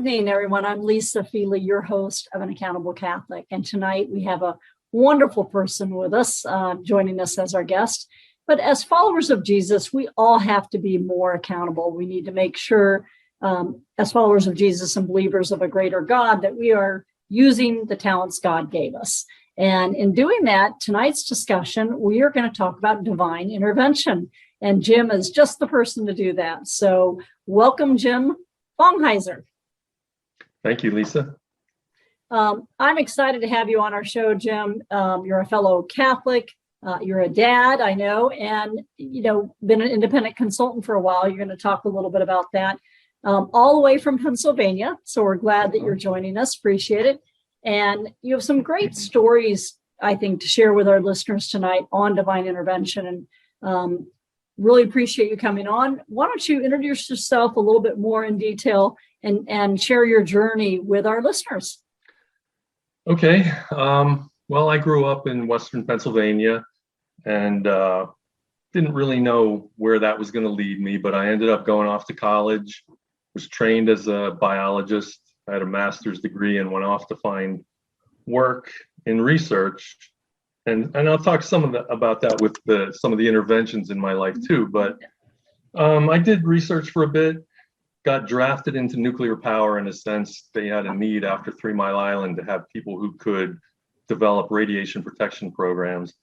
evening, everyone. I'm Lisa Feeley, your host of An Accountable Catholic. And tonight we have a wonderful person with us, joining us as our guest. But as followers of Jesus, we all have to be more accountable. We need to make sure, as followers of Jesus and believers of a greater God, that we are using the talents God gave us. And in doing that, tonight's discussion, we are going to talk about divine intervention. And Jim is just the person to do that. So welcome, Jim Fongheiser. Thank you, Lisa. I'm excited to have you on our show, Jim. You're a fellow Catholic. You're a dad, I know, and, been an independent consultant for a while. You're going to talk a little bit about that, all the way from Pennsylvania. So we're glad that you're joining us. Appreciate it. And you have some great stories, I think, to share with our listeners tonight on divine intervention. And really appreciate you coming on. Why don't you introduce yourself a little bit more in detail and share your journey with our listeners? Okay. Well, I grew up in Western Pennsylvania and didn't really know where that was going to lead me, but I ended up going off to college, was trained as a biologist. I had a master's degree and went off to find work in research. And I'll talk about that with some of the interventions in my life too. But I did research for a bit, got drafted into nuclear power in a sense. They had a need after 3 Mile Island to have people who could develop radiation protection programs.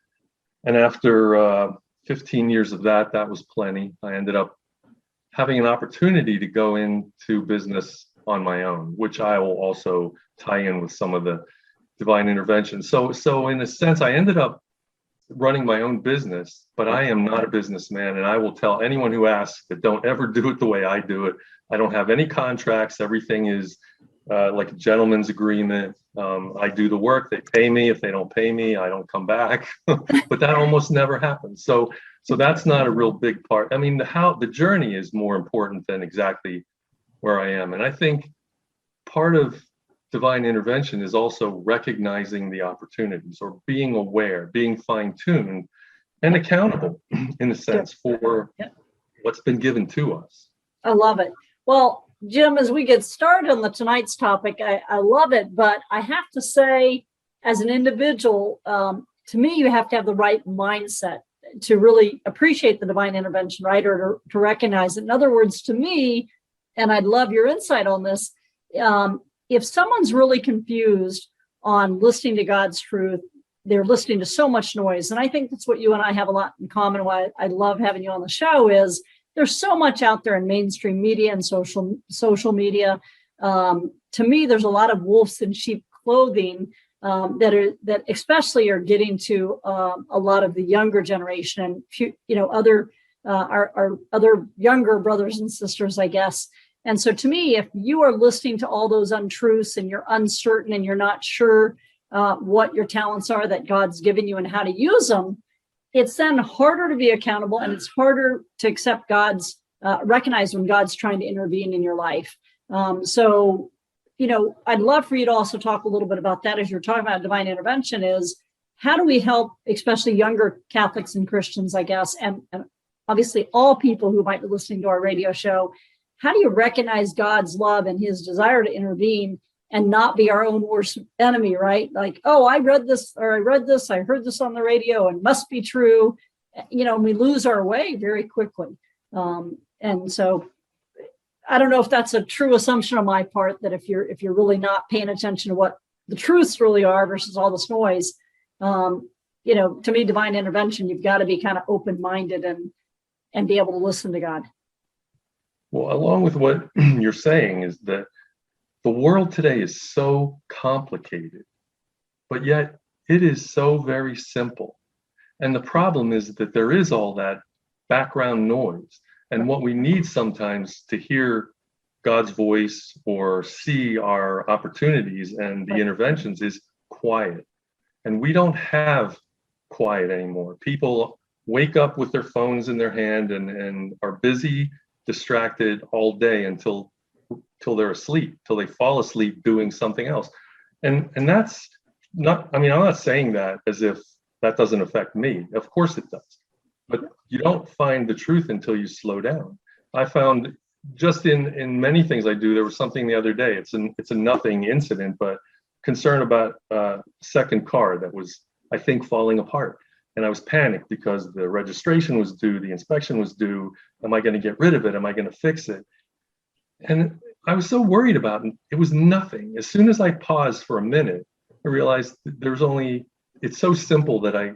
And after 15 years of that was plenty. I ended up having an opportunity to go into business on my own, which I will also tie in with some of the divine intervention. So in a sense, I ended up running my own business, but I am not a businessman. And I will tell anyone who asks that don't ever do it the way I do it. I don't have any contracts. Everything is like a gentleman's agreement. I do the work, they pay me. If they don't pay me, I don't come back. But that almost never happens. So that's not a real big part. I mean, the journey is more important than exactly where I am. And I think part of divine intervention is also recognizing the opportunities or being aware, being fine-tuned and accountable in a sense for what's been given to us. I love it. Well, Jim, as we get started on tonight's topic, I love it, but I have to say, as an individual, to me, you have to have the right mindset to really appreciate the divine intervention, right? Or to recognize it. In other words, to me, and I'd love your insight on this, if someone's really confused on listening to God's truth, they're listening to so much noise. And I think that's what you and I have a lot in common. Why I love having you on the show is there's so much out there in mainstream media and social media. To me, there's a lot of wolves in sheep clothing that especially are getting to a lot of the younger generation and our other younger brothers and sisters, I guess. And so to me, if you are listening to all those untruths and you're uncertain and you're not sure what your talents are that God's given you and how to use them, it's then harder to be accountable and it's harder to accept recognize when God's trying to intervene in your life. So, I'd love for you to also talk a little bit about that as you're talking about divine intervention is how do we help, especially younger Catholics and Christians, I guess, and obviously all people who might be listening to our radio show. How do you recognize God's love and his desire to intervene and not be our own worst enemy, right? Like, oh, I heard this on the radio and must be true. We lose our way very quickly. And so I don't know if that's a true assumption on my part, that if you're really not paying attention to what the truths really are versus all this noise, to me, divine intervention, you've got to be kind of open-minded and be able to listen to God. Well, along with what you're saying is that the world today is so complicated, but yet it is so very simple. And the problem is that there is all that background noise. And what we need sometimes to hear God's voice or see our opportunities and the interventions is quiet. And we don't have quiet anymore. People wake up with their phones in their hand and are busy, distracted all day until they're asleep, till they fall asleep doing something else. And that's not, I'm not saying that as if that doesn't affect me. Of course it does. But you don't find the truth until you slow down. I found just in many things I do. There was something the other day. It's a nothing incident, but concern about a second car that was, I think, falling apart. And I was panicked because the registration was due, the inspection was due. Am I going to get rid of it? Am I going to fix it? And I was so worried about it. It was nothing. As soon as I paused for a minute, I realized there's only, it's so simple that I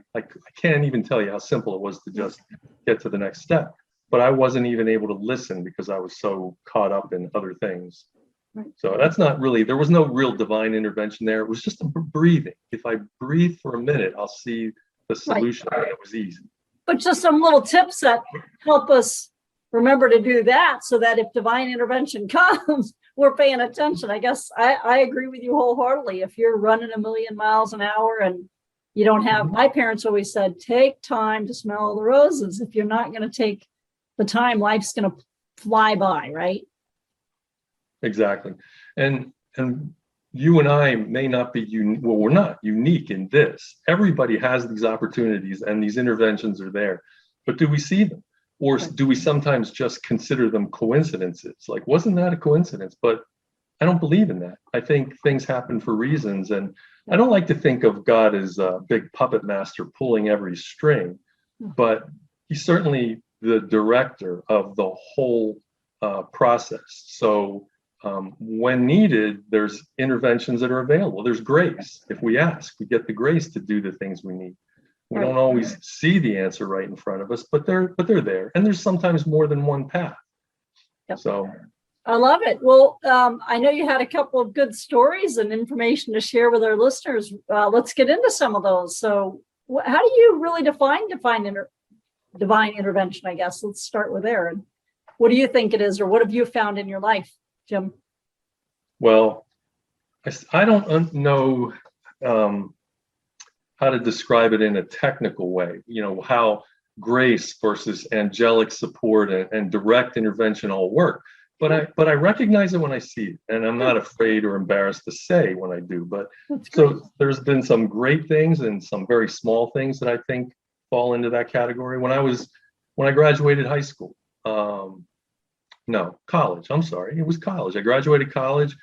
can't even tell you how simple it was to just get to the next step. But I wasn't even able to listen because I was so caught up in other things. Right. So that's not really, there was no real divine intervention there. It was just a breathing. If I breathe for a minute, I'll see the solution. Right. It was easy. But just some little tips that help us remember to do that, so that if divine intervention comes, we're paying attention. I guess I agree with you wholeheartedly. If you're running 1,000,000 miles an hour and you don't have, my parents always said, take time to smell the roses. If you're not going to take the time, life's going to fly by, right? Exactly. And you and I may not be unique. Well, we're not unique in this. Everybody has these opportunities and these interventions are there. But do we see them? Or do we sometimes just consider them coincidences? Like, wasn't that a coincidence? But I don't believe in that. I think things happen for reasons. And I don't like to think of God as a big puppet master pulling every string, but he's certainly the director of the whole process. So when needed, there's interventions that are available. There's grace. If we ask, we get the grace to do the things we need. We don't always see the answer right in front of us, but they're there. And there's sometimes more than one path. Yep. So I love it. Well, I know you had a couple of good stories and information to share with our listeners. Let's get into some of those. So how do you really define divine intervention, I guess? Let's start with there. And what do you think it is, or what have you found in your life, Jim? Well, I don't know how to describe it in a technical way, how grace versus angelic support and direct intervention all work. But I recognize it when I see it, and I'm not afraid or embarrassed to say when I do. But so there's been some great things and some very small things that I think fall into that category. When I graduated high school, college. I'm sorry, it was college. I graduated college.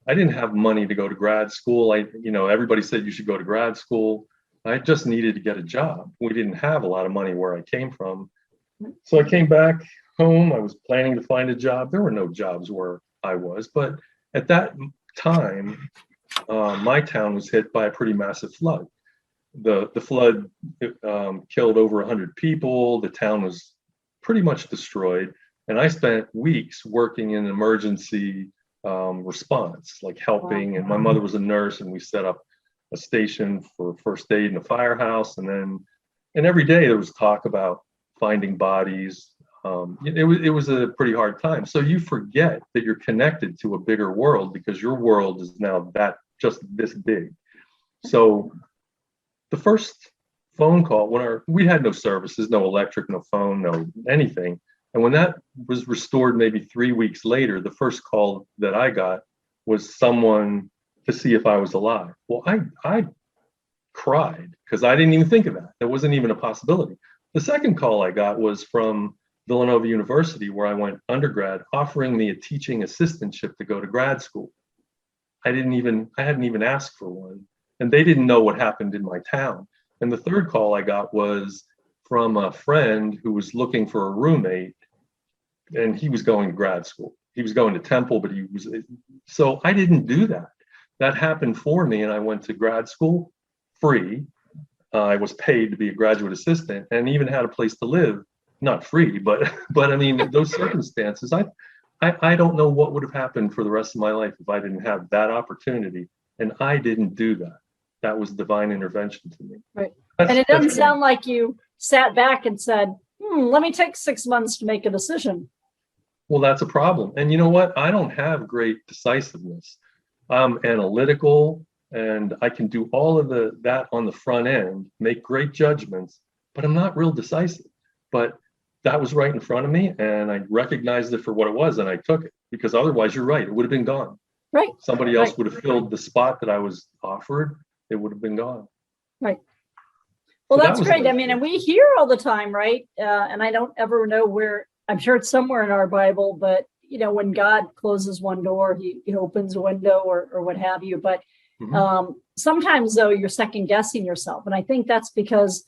I didn't have money to go to grad school. Everybody said you should go to grad school. I just needed to get a job. We didn't have a lot of money where I came from. So I came back home. I was planning to find a job. There were no jobs where I was. But at that time, my town was hit by a pretty massive flood. The flood killed over 100 people. The town was pretty much destroyed. And I spent weeks working in emergency response, like helping. Wow. And my mother was a nurse, and we set up a station for first aid in a firehouse. And every day there was talk about finding bodies. It was a pretty hard time. So you forget that you're connected to a bigger world, because your world is now just this big. So the first phone call, we had no services, no electric, no phone, no anything. And when that was restored maybe 3 weeks later, the first call that I got was someone to see if I was alive. Well, I cried because I didn't even think of that. That wasn't even a possibility. The second call I got was from Villanova University, where I went undergrad, offering me a teaching assistantship to go to grad school. I hadn't even asked for one, and they didn't know what happened in my town. And the third call I got was from a friend who was looking for a roommate, and he was going to grad school. He was going to Temple, but so I didn't do that. That happened for me, and I went to grad school free. I was paid to be a graduate assistant, and even had a place to live, not free, but I mean, those circumstances, I don't know what would have happened for the rest of my life if I didn't have that opportunity, and I didn't do that. That was divine intervention to me. Right. And it doesn't sound like you sat back and said, let me take 6 months to make a decision. Well, that's a problem. And you know what? I don't have great decisiveness. I'm analytical, and I can do all of that on the front end, make great judgments, but I'm not real decisive. But that was right in front of me, and I recognized it for what it was, and I took it, because otherwise, you're right, it would have been gone. Right. Somebody else would have filled the spot that I was offered. It would have been gone. Right. Well, so that's great. I mean, and we hear all the time, right? And I don't ever know where, I'm sure it's somewhere in our Bible, but when God closes one door, he opens a window or what have you. But sometimes, though, you're second guessing yourself. And I think that's because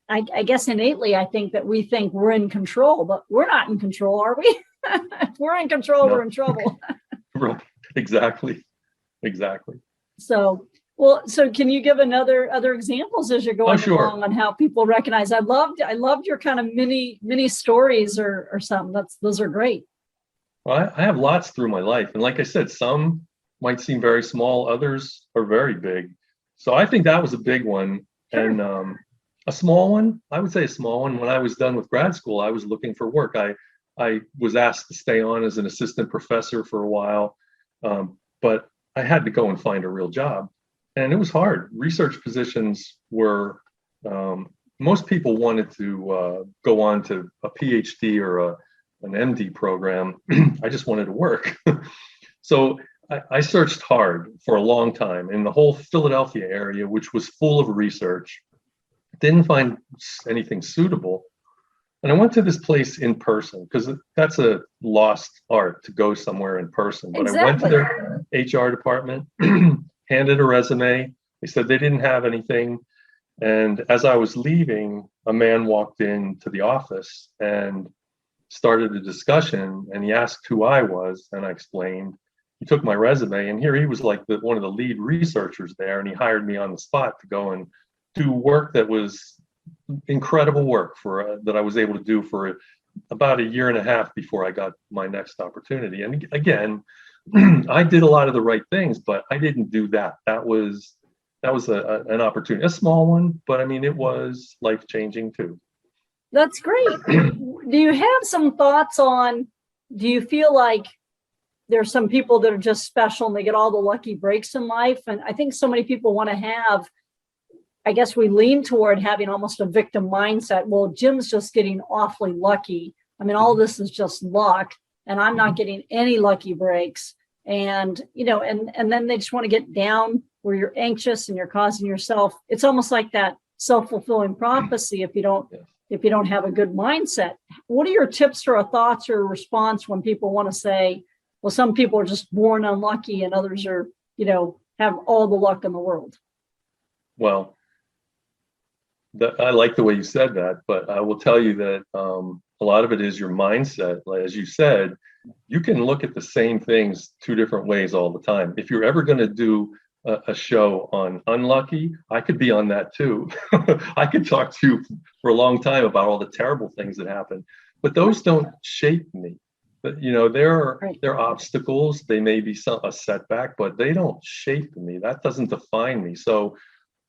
I guess innately, I think that we think we're in control, but we're not in control, are we? If we're in control, No. we're in trouble. Right. Exactly. So can you give other examples as you're going sure. along on how people recognize? I loved your kind of mini stories or something. Those are great. Well, I have lots through my life. And like I said, some might seem very small, others are very big. So I think that was a big one. Sure. And a small one, I would say a small one. When I was done with grad school, I was looking for work. I was asked to stay on as an assistant professor for a while, but I had to go and find a real job. And it was hard. Research positions were, most people wanted to go on to a PhD or an MD program. I just wanted to work. So I searched hard for a long time in the whole Philadelphia area, which was full of research. Didn't find anything suitable. And I went to this place in person because that's a lost art to go somewhere in person. But exactly. I went to their HR department, handed a resume. They said they didn't have anything. And as I was leaving, a man walked into the office and started a discussion. And he asked who I was, and I explained. He took my resume, and here he was like one of the lead researchers there, and he hired me on the spot to go and do work that was incredible work that I was able to do for about a year and a half before I got my next opportunity. And again, I did a lot of the right things, but I didn't do that. That was an opportunity, a small one, but I mean, it was life-changing too. That's great. Do you have some thoughts on, do you feel like there's some people that are just special and they get all the lucky breaks in life? And I think so many people want to have, I guess we lean toward having almost a victim mindset. Well, Jim's just getting awfully lucky. I mean, all this is just luck, and I'm not getting any lucky breaks. And, and then they just want to get down where you're anxious and you're causing yourself. It's almost like that self-fulfilling prophecy if you don't have a good mindset. What are your tips or thoughts or response when people want to say, well, some people are just born unlucky and others are, have all the luck in the world? Well, I like the way you said that, but I will tell you that a lot of it is your mindset. As you said, you can look at the same things two different ways all the time. If you're ever going to do a show on unlucky, I could be on that too. I could talk to you for a long time about all the terrible things that happen, but those don't shape me. But they're obstacles. They may be a setback, but they don't shape me. That doesn't define me. So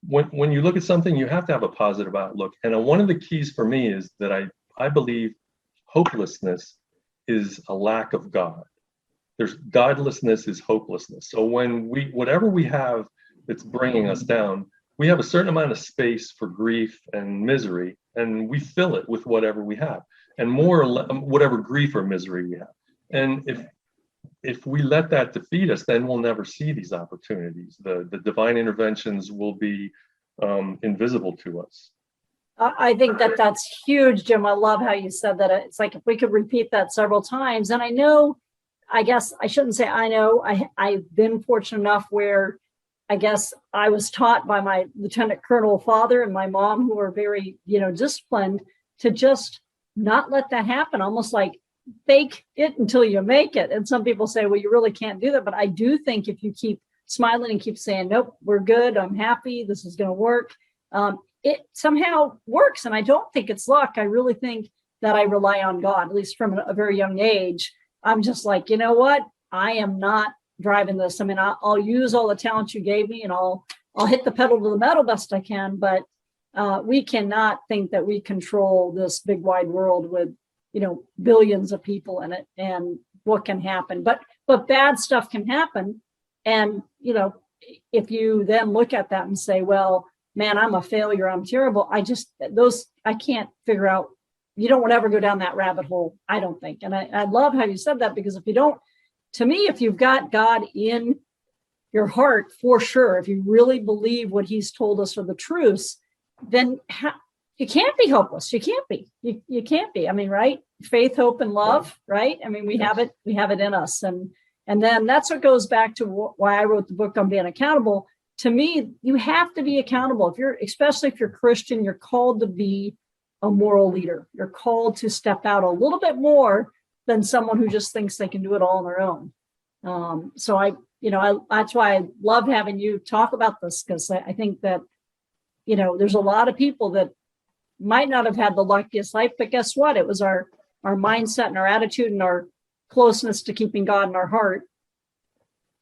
when you look at something, you have to have a positive outlook. And one of the keys for me is that I believe hopelessness is a lack of God. Godlessness is hopelessness. So when whatever we have that's bringing us down, we have a certain amount of space for grief and misery, and we fill it with whatever we have, and more or less, whatever grief or misery we have. And if we let that defeat us, then we'll never see these opportunities. The divine interventions will be invisible to us. I think that's huge, Jim. I love how you said that. It's like if we could repeat that several times. And I guess I shouldn't say I know. I've been fortunate enough where I guess I was taught by my lieutenant colonel father and my mom, who are very, disciplined, to just not let that happen, almost like fake it until you make it. And some people say, well, you really can't do that. But I do think if you keep smiling and keep saying, nope, we're good, I'm happy, this is going to work, it somehow works. And I don't think it's luck. I really think that I rely on God, at least from a very young age. I'm just like, you know what? I am not driving this. I mean, I'll use all the talents you gave me and I'll hit the pedal to the metal best I can. But we cannot think that we control this big wide world with, billions of people in it and what can happen. But bad stuff can happen. And, if you then look at that and say, well, man, I'm a failure, I'm terrible. I can't figure out. You don't want to ever go down that rabbit hole, I don't think. And I love how you said that, because if you've got God in your heart, for sure, if you really believe what he's told us are the truths, then you can't be hopeless. You can't be. You can't be. I mean, right? Faith, hope, and love, right? I mean, we have it. We have it in us, and then that's what goes back to why I wrote the book on being accountable. To me, you have to be accountable. Especially if you're Christian, you're called to be a moral leader. You're called to step out a little bit more than someone who just thinks they can do it all on their own. So that's why I love having you talk about this, because I think that, there's a lot of people that might not have had the luckiest life, but guess what? It was our mindset and our attitude and our closeness to keeping God in our heart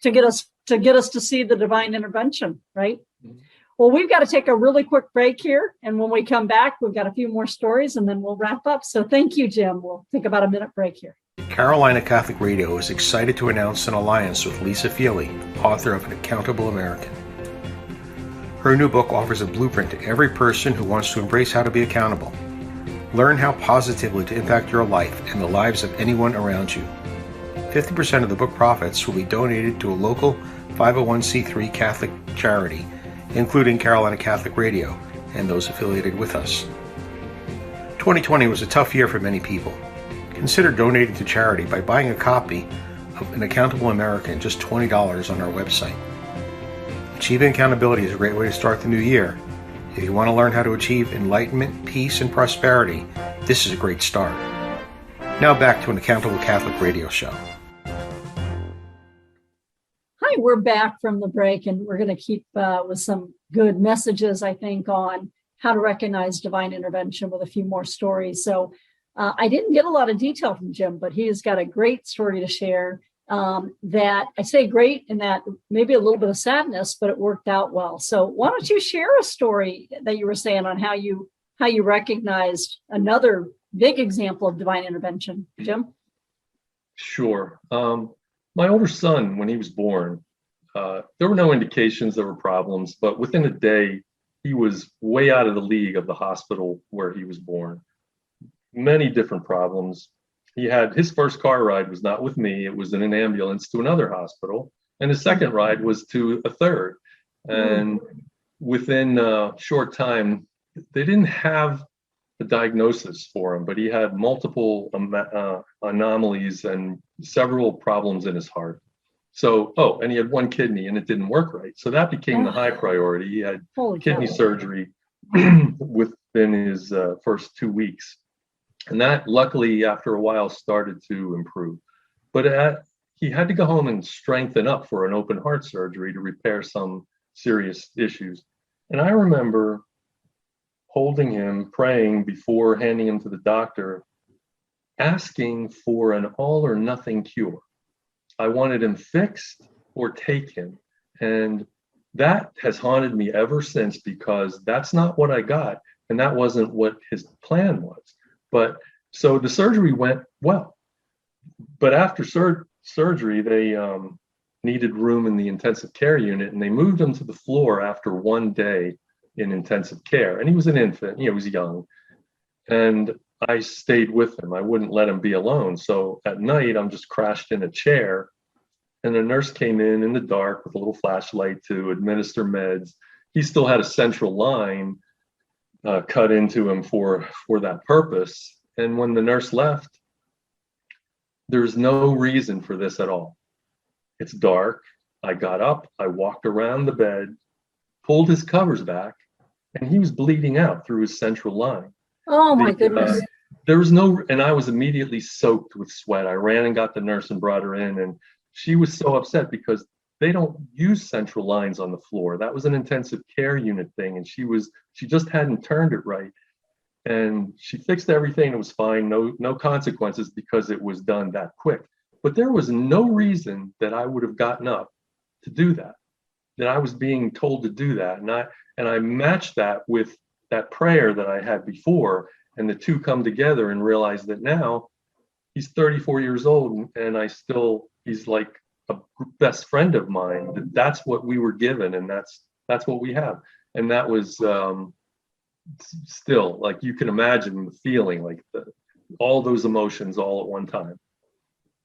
to get us to see the divine intervention, right? Mm-hmm. Well, we've got to take a really quick break here. And when we come back, we've got a few more stories and then we'll wrap up. So thank you, Jim. We'll take about a minute break here. Carolina Catholic Radio is excited to announce an alliance with Lisa Feeley, author of An Accountable American. Her new book offers a blueprint to every person who wants to embrace how to be accountable. Learn how positively to impact your life and the lives of anyone around you. 50% of the book profits will be donated to a local 501c3 Catholic charity, including Carolina Catholic Radio and those affiliated with us. 2020 was a tough year for many people. Consider donating to charity by buying a copy of An Accountable American, just $20 on our website. Achieving accountability is a great way to start the new year. If you want to learn how to achieve enlightenment, peace, and prosperity, this is a great start. Now back to An Accountable Catholic Radio show. Hi, we're back from the break, and we're going to keep with some good messages, I think, on how to recognize divine intervention with a few more stories. So I didn't get a lot of detail from Jim, but he has got a great story to share. That I say great in that maybe a little bit of sadness, but it worked out well. So why don't you share a story that you were saying on how you recognized another big example of divine intervention, Jim? Sure. My older son, when he was born, there were no indications there were problems, but within a day, he was way out of the league of the hospital where he was born. Many different problems. He had his first car ride was not with me. It was in an ambulance to another hospital. And his second ride was to a third. And within a short time, they didn't have a diagnosis for him, but he had multiple anomalies and several problems in his heart. So, and he had one kidney and it didn't work right. So that became the high priority. He had kidney surgery within his first 2 weeks. And that, luckily, after a while, started to improve. But he had to go home and strengthen up for an open heart surgery to repair some serious issues. And I remember holding him, praying before handing him to the doctor, asking for an all or nothing cure. I wanted him fixed or take him. And that has haunted me ever since, because that's not what I got. And that wasn't what his plan was. But so the surgery went well, but after surgery, they needed room in the intensive care unit, and they moved him to the floor after 1 day in intensive care. And he was an infant, he was young, and I stayed with him. I wouldn't let him be alone. So at night, I'm just crashed in a chair, and a nurse came in the dark with a little flashlight to administer meds. He still had a central line cut into him for that purpose. And when the nurse left, there's no reason for this at all. It's dark. I got up, I walked around the bed, pulled his covers back, and he was bleeding out through his central line. Oh my goodness. There was and I was immediately soaked with sweat. I ran and got the nurse and brought her in, and she was so upset because they don't use central lines on the floor. That was an intensive care unit thing. And she just hadn't turned it right. And she fixed everything. It was fine. No consequences because it was done that quick. But there was no reason that I would have gotten up to do that I was being told to do that. And I matched that with that prayer that I had before. And the two come together and realize that now he's 34 years old and he's like a best friend of mine. That's what we were given, and that's what we have. And that was still, like, you can imagine the feeling, like all those emotions all at one time.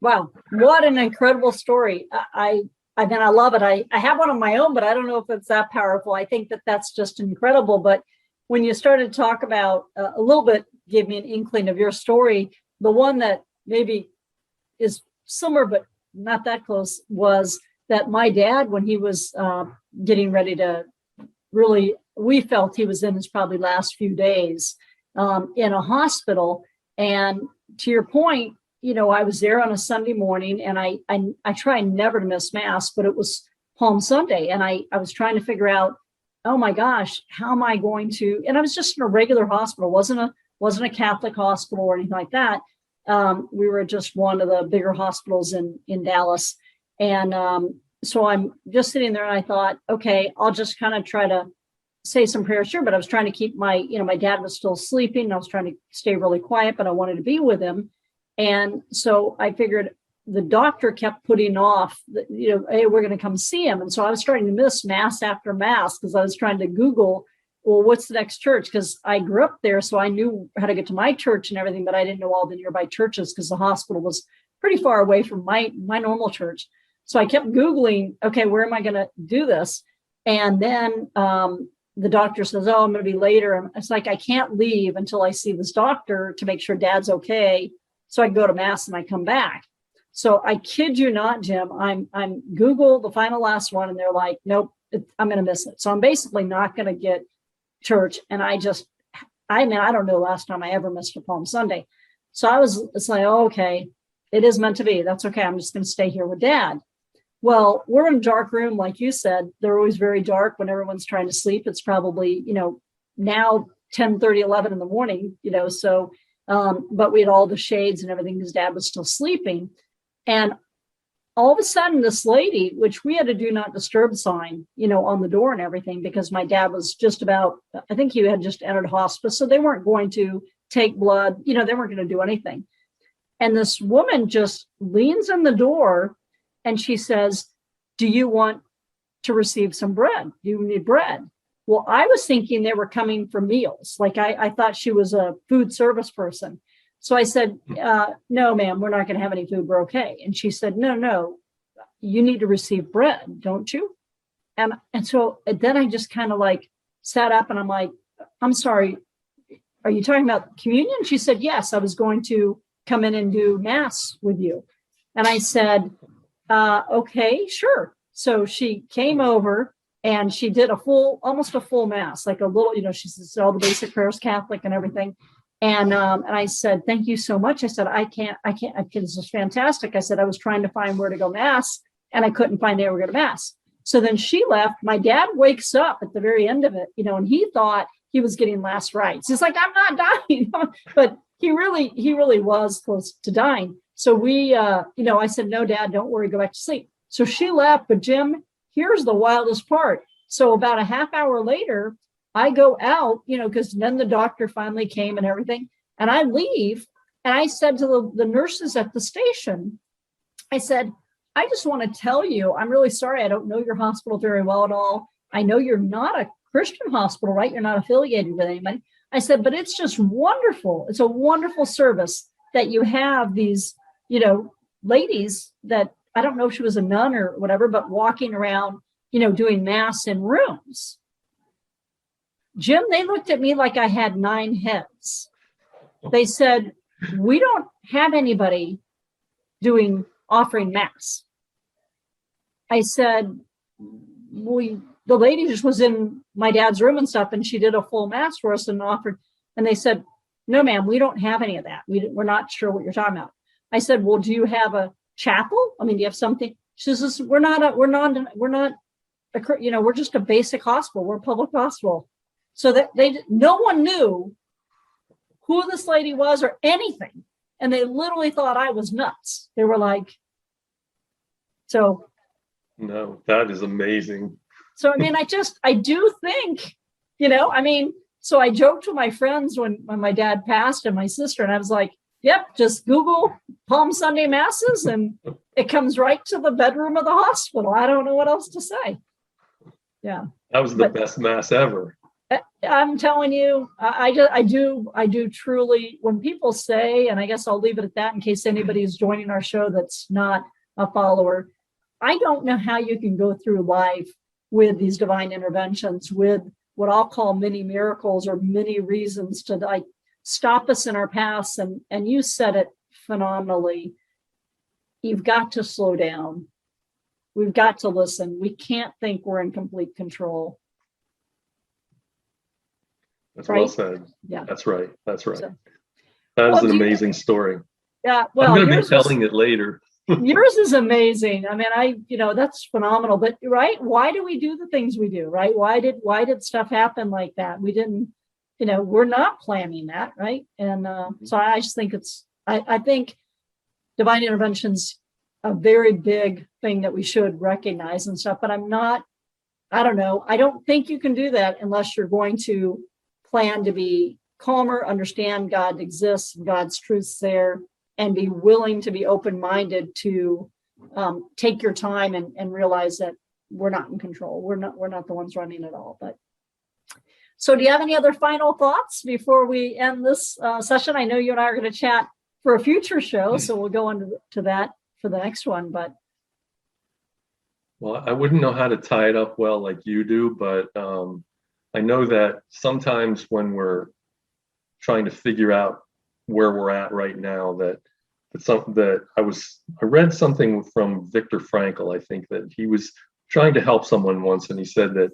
Wow, what an incredible story. I love it. I have one of my own, but I don't know if it's that powerful. I think that's just incredible. But when you started to talk about a little bit, gave me an inkling of your story. The one that maybe is similar, but not that close, was that my dad, when he was getting ready to really, we felt he was in his probably last few days in a hospital. And to your point, you know, I was there on a Sunday morning, and I try never to miss Mass, but it was Palm Sunday. And I was trying to figure out, oh my gosh, how am I going to, and I was just in a regular hospital, wasn't a Catholic hospital or anything like that. We were just one of the bigger hospitals in Dallas. And so I'm just sitting there, and I thought, okay, I'll just kind of try to say some prayers. Sure. But I was trying to keep my dad was still sleeping, and I was trying to stay really quiet, but I wanted to be with him. And so I figured the doctor kept putting off, hey, we're going to come see him. And so I was starting to miss Mass after Mass, because I was trying to Google, well, what's the next church? Because I grew up there, so I knew how to get to my church and everything, but I didn't know all the nearby churches because the hospital was pretty far away from my normal church. So I kept Googling, okay, where am I going to do this? And then the doctor says, oh, I'm going to be later. And it's like, I can't leave until I see this doctor to make sure Dad's okay, so I can go to Mass and I come back. So I kid you not, Jim, I'm Google the final last one, and they're like, nope, I'm going to miss it. So I'm basically not going to get church. And I don't know the last time I ever missed a Palm Sunday. So it's like, oh, okay, it is meant to be. That's okay. I'm just going to stay here with Dad. Well, we're in a dark room, like you said. They're always very dark when everyone's trying to sleep. It's probably, now 10:30, 11 in the morning, so, but we had all the shades and everything because Dad was still sleeping. And all of a sudden, this lady, which we had a do not disturb sign, on the door and everything, because my dad was just about, I think he had just entered hospice. So they weren't going to take blood, they weren't going to do anything. And this woman just leans in the door and she says, do you want to receive some bread? Do you need bread? Well, I was thinking they were coming for meals. Like I thought she was a food service person. So I said, no, ma'am, we're not going to have any food. We're okay. And she said, no, you need to receive bread, don't you? And so then I just kind of like sat up and I'm like, I'm sorry, are you talking about communion? She said, yes, I was going to come in and do Mass with you. And I said, okay, sure. So she came over and she did almost a full Mass, like a little, she says all the basic prayers, Catholic and everything. And I said, thank you so much. I said, I can't, this is fantastic. I said, I was trying to find where to go Mass and I couldn't find anywhere to go to Mass. So then she left. My dad wakes up at the very end of it, and he thought he was getting last rites. He's like, I'm not dying, but he really was close to dying. So we, I said, no, Dad, don't worry, go back to sleep. So she left, but Jim, here's the wildest part. So about a half hour later, I go out, because then the doctor finally came and everything, and I leave. And I said to the nurses at the station, I said, I just want to tell you, I'm really sorry. I don't know your hospital very well at all. I know you're not a Christian hospital, right? You're not affiliated with anybody. I said, but it's just wonderful. It's a wonderful service that you have these, ladies that, I don't know if she was a nun or whatever, but walking around, doing Mass in rooms. Jim, they looked at me like I had 9 heads. They said, we don't have anybody offering Mass. I said, the lady just was in my dad's room and stuff, and she did a full Mass for us and offered. And they said, no, ma'am, we don't have any of that. We're not sure what you're talking about. I said, well, do you have a chapel? I mean, do you have something? She says, we're just a basic hospital. We're a public hospital. So that no one knew who this lady was or anything. And they literally thought I was nuts. They were like, so. No, that is amazing. So, I mean, I do think, so I joked with my friends when my dad passed and my sister, and I was like, yep, just Google Palm Sunday Masses and it comes right to the bedroom of the hospital. I don't know what else to say. Yeah. That was the best Mass ever. I'm telling you, I do truly, when people say, and I guess I'll leave it at that in case anybody is joining our show that's not a follower, I don't know how you can go through life with these divine interventions, with what I'll call mini miracles or mini reasons to like stop us in our paths. And you said it phenomenally. You've got to slow down. We've got to listen. We can't think we're in complete control. That's right? well said. Yeah. That's right. That's right. So, That is well, an amazing story. Yeah. Well, I'm going to be yours telling it later. yours is amazing. I mean, that's phenomenal. But right, why do we do the things we do? Right? Why did stuff happen like that? We didn't, we're not planning that, right? And so I just think I think divine intervention's a very big thing that we should recognize and stuff. But I don't know. I don't think you can do that unless you're going to plan to be calmer, understand God exists, God's truth's there, and be willing to be open-minded to take your time and realize that we're not in control. We're not the ones running it all. But so do you have any other final thoughts before we end this session? I know you and I are going to chat for a future show, so we'll go on to that for the next one. But Well, I wouldn't know how to tie it up well like you do, but I know that sometimes when we're trying to figure out where we're at right now, that I read something from Viktor Frankl. I think that he was trying to help someone once, and he said that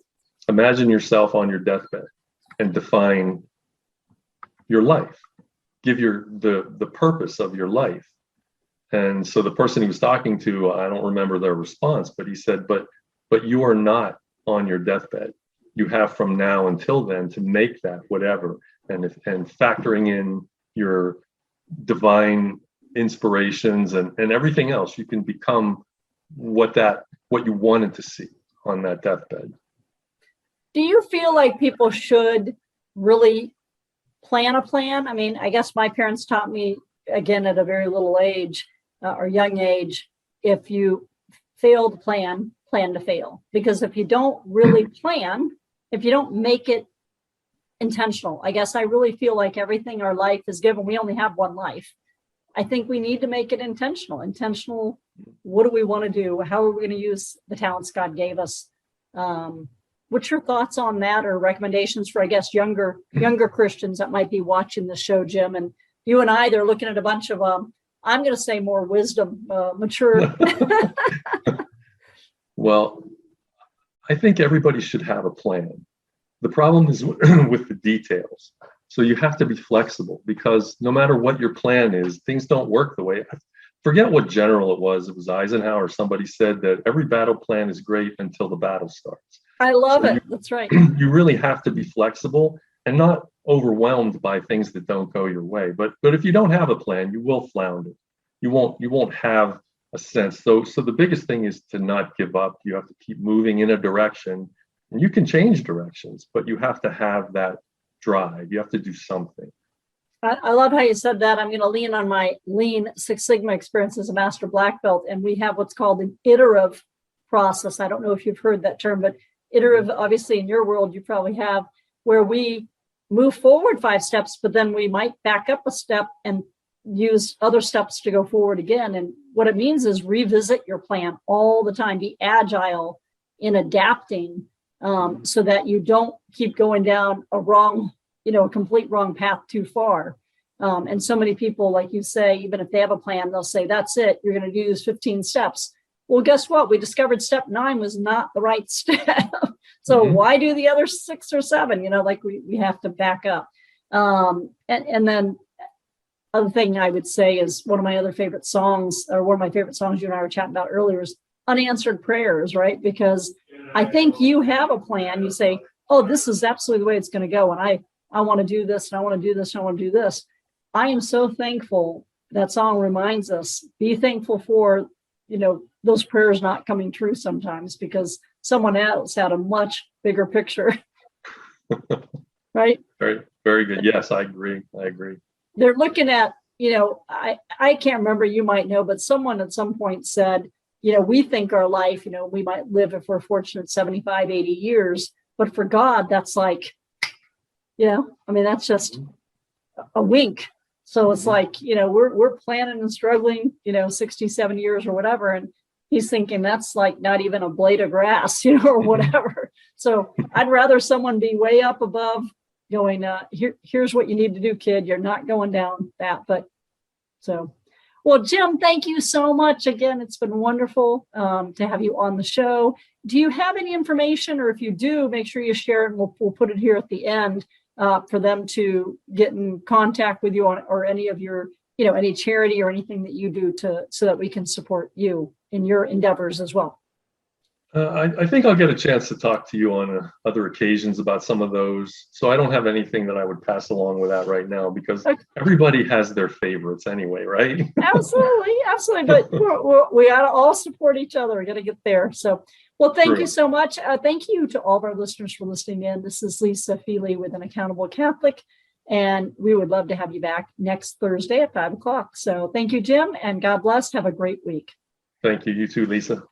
imagine yourself on your deathbed and define your life, give the purpose of your life. And so the person he was talking to, I don't remember their response, but he said, but you are not on your deathbed. You have from now until then to make that whatever, and factoring in your divine inspirations and everything else, you can become what you wanted to see on that deathbed. do you feel like people should really plan a plan? I mean, I guess my parents taught me, again, at a very little age or young age, if you fail to plan to fail. Because if you don't really plan, if you don't make it intentional, I guess I really feel like everything our life is given, we only have one life. I think we need to make it intentional. What do we want to do? How are we going to use the talents God gave us? What's your thoughts on that, or recommendations for, I guess, younger Christians that might be watching the show, Jim? And you and I, they're looking at a bunch of, I'm going to say more wisdom, mature. Well, I think everybody should have a plan. The problem is with the details. So you have to be flexible, because no matter what your plan is, things don't work the way. Forget what general it was. It was Eisenhower. Somebody said that every battle plan is great until the battle starts. I love it. That's right. You really have to be flexible and not overwhelmed by things that don't go your way. But if you don't have a plan, you will flounder. You won't have a sense. So the biggest thing is to not give up. You have to keep moving in a direction, and you can change directions, but you have to have that drive. You have to do something. I love how you said that. I'm going to lean on my Lean Six Sigma experience as a master black belt, and we have what's called an iterative process. I don't know if you've heard that term, but iterative, obviously in your world, you probably have, where we move forward 5 steps, but then we might back up a step and use other steps to go forward again. And what it means is revisit your plan all the time, be agile in adapting, so that you don't keep going down a complete wrong path too far. And so many people, like you say, even if they have a plan, they'll say, that's it, you're going to do these 15 steps. Well, guess what? We discovered step 9 was not the right step. So why do the other 6 or 7? We have to back up. And then other thing I would say is one of my favorite songs you and I were chatting about earlier is unanswered prayers, right? Because I think you have a plan. You say, oh, this is absolutely the way it's going to go. And I want to do this, and I want to do this, and I want to do this. I am so thankful. That song reminds us, be thankful for, those prayers not coming true sometimes, because someone else had a much bigger picture. Right? Very, very good. Yes, I agree. They're looking at, I can't remember, you might know, but someone at some point said, we think our life, we might live, if we're fortunate, 75, 80 years, but for God, that's like, that's just a wink. So it's like, we're planning and struggling, 67 years or whatever. And, he's thinking that's like not even a blade of grass, you know, or whatever. So I'd rather someone be way up above going, here's what you need to do, kid. You're not going down that. But so, well, Jim, thank you so much. Again, it's been wonderful to have you on the show. Do you have any information, or if you do, make sure you share it, and we'll put it here at the end for them to get in contact with you on, or any of your, you know, any charity or anything that you do so that we can support you in your endeavors as well. I think I'll get a chance to talk to you on other occasions about some of those. So I don't have anything that I would pass along with that right now, because everybody has their favorites anyway, right? Absolutely. But we got to all support each other. We got to get there. So, well, thank you so much. Thank you to all of our listeners for listening in. This is Lisa Feeley with An Accountable Catholic, and we would love to have you back next Thursday at 5 o'clock. So thank you, Jim, and God bless. Have a great week. Thank you. You too, Lisa.